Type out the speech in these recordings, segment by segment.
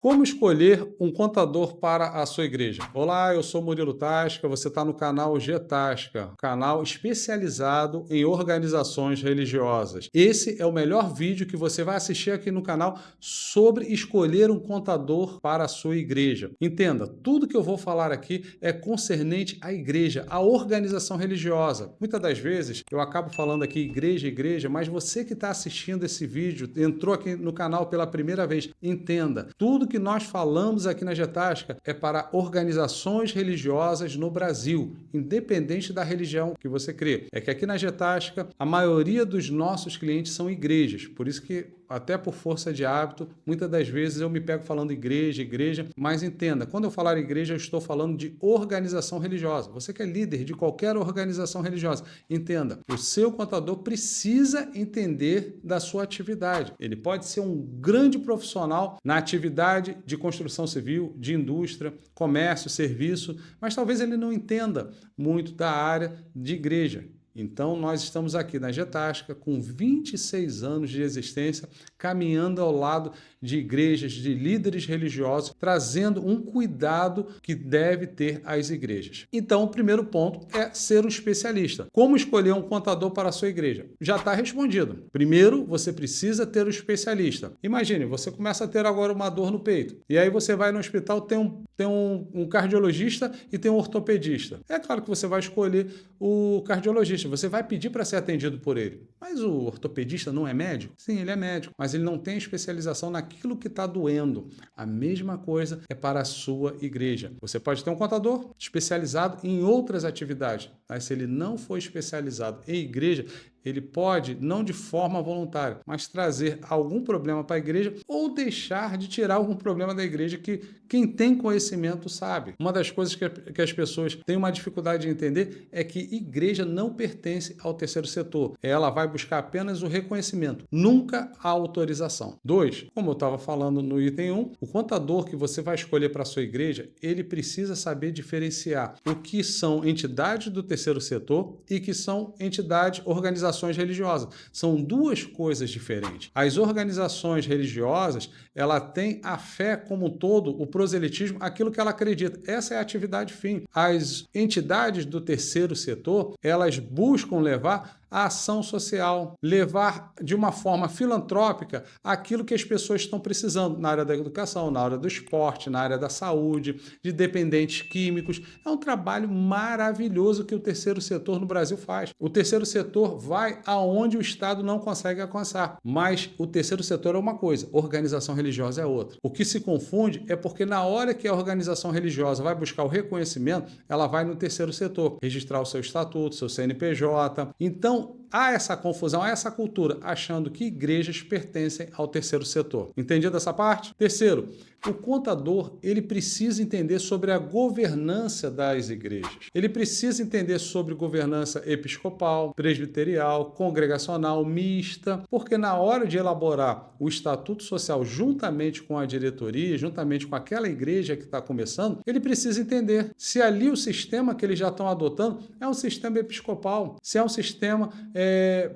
Como escolher um contador para a sua igreja? Olá, eu sou Murilo Tasca, você está no canal G-Tasca, canal especializado em organizações religiosas. Esse é o melhor vídeo que você vai assistir aqui no canal sobre escolher um contador para a sua igreja. Entenda, tudo que eu vou falar aqui é concernente à igreja, à organização religiosa. Muitas das vezes eu acabo falando aqui igreja, mas você que está assistindo esse vídeo, entrou aqui no canal pela primeira vez, entenda, tudo que nós falamos aqui na Getasca é para organizações religiosas no Brasil, independente da religião que você crê. É que aqui na Getasca, a maioria dos nossos clientes são igrejas, por isso que, até por força de hábito, muitas das vezes eu me pego falando igreja, mas entenda, quando eu falar igreja, eu estou falando de organização religiosa. Você que é líder de qualquer organização religiosa, entenda, o seu contador precisa entender da sua atividade. Ele pode ser um grande profissional na atividade de construção civil, de indústria, comércio, serviço, mas talvez ele não entenda muito da área de igreja. Então, nós estamos aqui na Getasca com 26 anos de existência, caminhando ao lado de igrejas, de líderes religiosos, trazendo um cuidado que deve ter as igrejas. Então, o primeiro ponto é ser um especialista. Como escolher um contador para a sua igreja? Já está respondido. Primeiro, você precisa ter um especialista. Imagine, você começa a ter agora uma dor no peito, e aí você vai no hospital, tem um cardiologista e tem um ortopedista. É claro que você vai escolher o cardiologista, você vai pedir para ser atendido por ele. Mas o ortopedista não é médico? Sim, ele é médico, mas ele não tem especialização naquilo que está doendo. A mesma coisa é para a sua igreja. Você pode ter um contador especializado em outras atividades, mas se ele não for especializado em igreja, ele pode, não de forma voluntária, mas trazer algum problema para a igreja ou deixar de tirar algum problema da igreja que quem tem conhecimento sabe. Uma das coisas que as pessoas têm uma dificuldade de entender é que igreja não pertence ao terceiro setor. Ela vai buscar apenas o reconhecimento, nunca a autorização. 2, como eu estava falando no item 1, o contador que você vai escolher para a sua igreja, ele precisa saber diferenciar o que são entidades do terceiro setor e que são entidades, organizações religiosas. São duas coisas diferentes. As organizações religiosas, ela tem a fé como um todo, o proselitismo, aquilo que ela acredita. Essa é a atividade fim. As entidades do terceiro setor, elas buscam levar a ação social, levar de uma forma filantrópica aquilo que as pessoas estão precisando na área da educação, na área do esporte, na área da saúde, de dependentes químicos. É um trabalho maravilhoso que o terceiro setor no Brasil faz. O terceiro setor vai aonde o Estado não consegue alcançar, mas o terceiro setor é uma coisa, organização religiosa é outra. O que se confunde é porque na hora que a organização religiosa vai buscar o reconhecimento, ela vai no terceiro setor, registrar o seu estatuto, seu CNPJ. Então, há essa confusão, há essa cultura, achando que igrejas pertencem ao terceiro setor. Entendido essa parte? Terceiro, o contador, ele precisa entender sobre a governança das igrejas. Ele precisa entender sobre governança episcopal, presbiterial, congregacional, mista, porque na hora de elaborar o estatuto social juntamente com a diretoria, juntamente com aquela igreja que está começando, ele precisa entender se ali o sistema que eles já estão adotando é um sistema episcopal, se é um sistema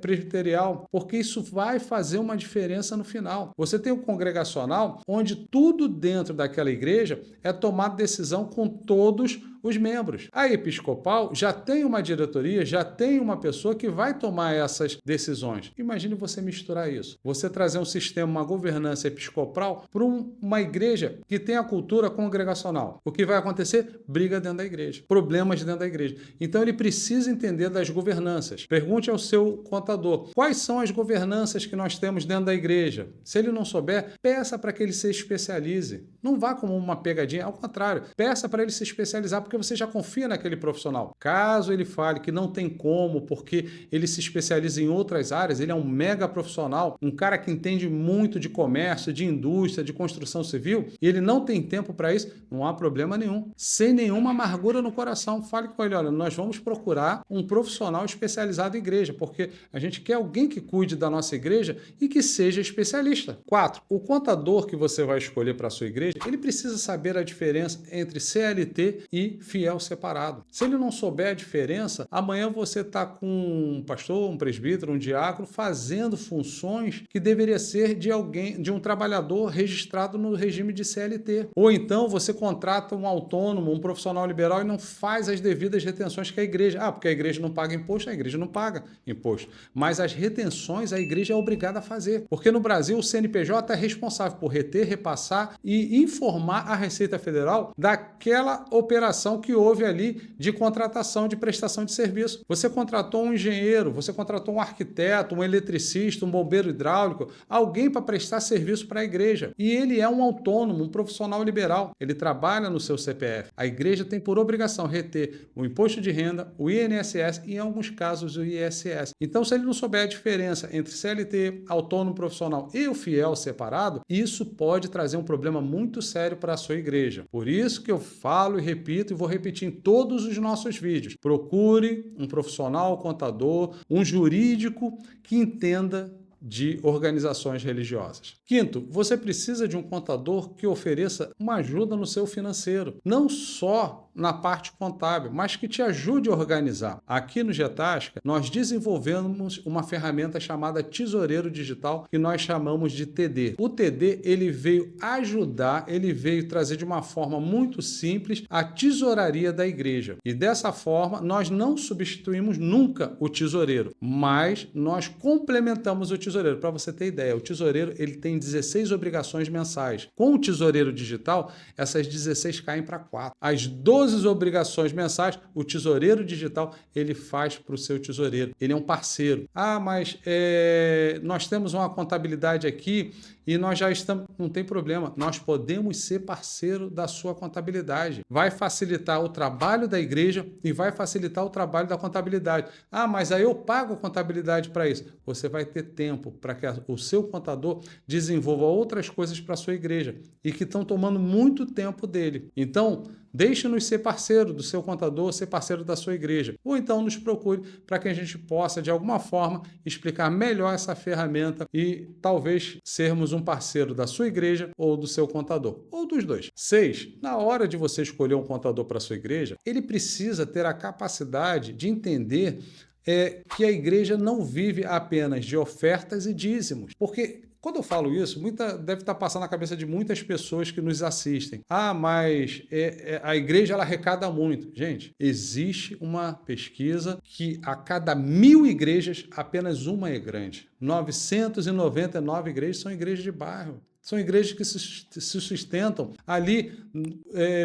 presbiterial, porque isso vai fazer uma diferença no final. Você tem o congregacional, onde tudo dentro daquela igreja é tomada decisão com todos os membros. A episcopal já tem uma diretoria, já tem uma pessoa que vai tomar essas decisões. Imagine você misturar isso. Você trazer um sistema, uma governança episcopal para uma igreja que tem a cultura congregacional. O que vai acontecer? Briga dentro da igreja. Problemas dentro da igreja. Então ele precisa entender das governanças. Pergunte ao seu contador, quais são as governanças que nós temos dentro da igreja? Se ele não souber, peça para que ele se especialize. Não vá como uma pegadinha, ao contrário, peça para ele se especializar, porque você já confia naquele profissional. Caso ele fale que não tem como, porque ele se especializa em outras áreas, ele é um mega profissional, um cara que entende muito de comércio, de indústria, de construção civil, e ele não tem tempo para isso, não há problema nenhum. Sem nenhuma amargura no coração, fale com ele, olha, nós vamos procurar um profissional especializado em igreja, porque a gente quer alguém que cuide da nossa igreja e que seja especialista. 4. O contador que você vai escolher para a sua igreja, ele precisa saber a diferença entre CLT e fiel separado. Se ele não souber a diferença, amanhã você está com um pastor, um presbítero, um diácono fazendo funções que deveria ser de alguém, de um trabalhador registrado no regime de CLT. Ou então você contrata um autônomo, um profissional liberal e não faz as devidas retenções que a igreja. Porque a igreja não paga imposto, a igreja não paga imposto. Mas as retenções a igreja é obrigada a fazer. Porque no Brasil o CNPJ é responsável por reter, repassar e informar a Receita Federal daquela operação que houve ali de contratação, de prestação de serviço. Você contratou um engenheiro, você contratou um arquiteto, um eletricista, um bombeiro hidráulico, alguém para prestar serviço para a igreja. E ele é um autônomo, um profissional liberal. Ele trabalha no seu CPF. A igreja tem por obrigação reter o imposto de renda, o INSS e, em alguns casos, o ISS. Então, se ele não souber a diferença entre CLT, autônomo profissional e o fiel separado, isso pode trazer um problema muito sério para a sua igreja. Por isso que eu falo e repito e vou repetir em todos os nossos vídeos. Procure um profissional, contador, um jurídico que entenda de organizações religiosas. Quinto, você precisa de um contador que ofereça uma ajuda no seu financeiro, não só na parte contábil, mas que te ajude a organizar. Aqui no Getasca, nós desenvolvemos uma ferramenta chamada Tesoureiro Digital, que nós chamamos de TD. O TD, ele veio ajudar, ele veio trazer de uma forma muito simples a tesouraria da igreja. E dessa forma, nós não substituímos nunca o tesoureiro, mas nós complementamos o tesoureiro. Para você ter ideia, o tesoureiro ele tem 16 obrigações mensais. Com o tesoureiro digital, essas 16 caem para 4. As 12 obrigações mensais, o tesoureiro digital ele faz para o seu tesoureiro. Ele é um parceiro. Mas nós temos uma contabilidade aqui e nós já estamos... Não tem problema, nós podemos ser parceiro da sua contabilidade. Vai facilitar o trabalho da igreja e vai facilitar o trabalho da contabilidade. Mas aí eu pago contabilidade para isso. Você vai ter tempo para que o seu contador desenvolva outras coisas para a sua igreja e que estão tomando muito tempo dele. Então, deixe-nos ser parceiro do seu contador, ser parceiro da sua igreja. Ou então nos procure para que a gente possa, de alguma forma, explicar melhor essa ferramenta e talvez sermos um parceiro da sua igreja ou do seu contador, ou dos dois. 6. Na hora de você escolher um contador para a sua igreja, ele precisa ter a capacidade de entender que a igreja não vive apenas de ofertas e dízimos. Porque quando eu falo isso, deve estar passando na cabeça de muitas pessoas que nos assistem. Mas a igreja ela arrecada muito. Gente, existe uma pesquisa que a cada 1000 igrejas, apenas uma é grande. 999 igrejas são igrejas de bairro. São igrejas que se sustentam ali,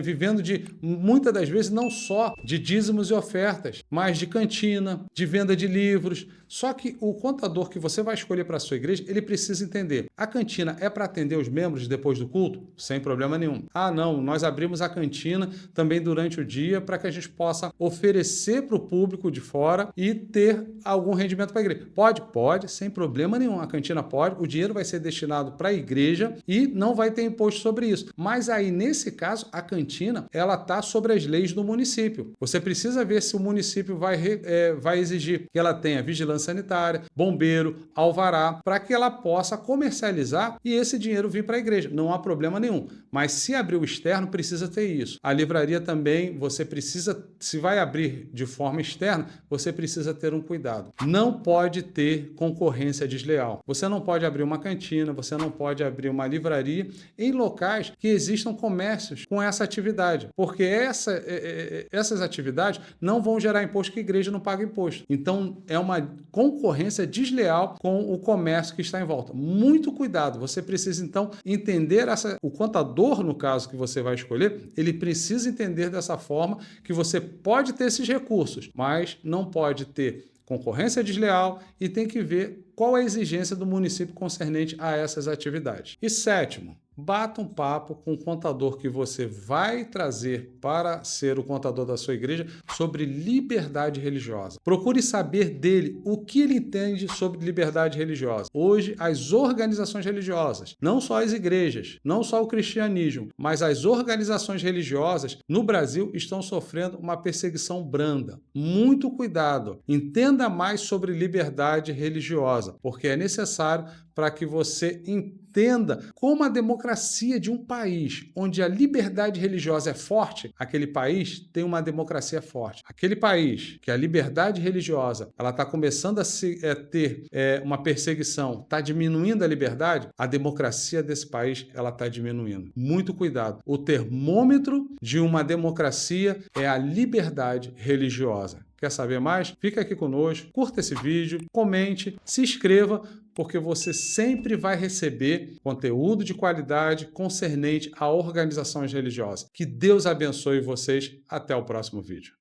vivendo muitas das vezes, não só de dízimos e ofertas, mas de cantina, de venda de livros. Só que o contador que você vai escolher para a sua igreja, ele precisa entender. A cantina é para atender os membros depois do culto? Sem problema nenhum. Não, nós abrimos a cantina também durante o dia para que a gente possa oferecer para o público de fora e ter algum rendimento para a igreja. Pode, sem problema nenhum. A cantina pode, o dinheiro vai ser destinado para a igreja e não vai ter imposto sobre isso. Mas aí, nesse caso, a cantina, ela está sobre as leis do município. Você precisa ver se o município vai exigir que ela tenha vigilância sanitária, bombeiro, alvará, para que ela possa comercializar e esse dinheiro vir para a igreja. Não há problema nenhum. Mas se abrir o externo, precisa ter isso. A livraria também, você precisa, se vai abrir de forma externa, você precisa ter um cuidado. Não pode ter concorrência desleal. Você não pode abrir uma cantina, você não pode abrir uma livraria em locais que existam comércios com essa atividade, porque essas atividades não vão gerar imposto, que a igreja não paga imposto. Então, é uma concorrência desleal com o comércio que está em volta. Muito cuidado, você precisa então entender o contador, no caso que você vai escolher, ele precisa entender dessa forma que você pode ter esses recursos, mas não pode ter concorrência desleal e tem que ver qual é a exigência do município concernente a essas atividades. E 7º, bata um papo com o contador que você vai trazer para ser o contador da sua igreja sobre liberdade religiosa. Procure saber dele o que ele entende sobre liberdade religiosa. Hoje, as organizações religiosas, não só as igrejas, não só o cristianismo, mas as organizações religiosas no Brasil estão sofrendo uma perseguição branda. Muito cuidado. Entenda mais sobre liberdade religiosa, porque é necessário para que você entenda como a democracia de um país onde a liberdade religiosa é forte, aquele país tem uma democracia forte. Aquele país que a liberdade religiosa ela está começando a ter uma perseguição, está diminuindo a liberdade, a democracia desse país ela está diminuindo. Muito cuidado. O termômetro de uma democracia é a liberdade religiosa. Quer saber mais? Fica aqui conosco, curta esse vídeo, comente, se inscreva, porque você sempre vai receber conteúdo de qualidade concernente a organizações religiosas. Que Deus abençoe vocês. Até o próximo vídeo.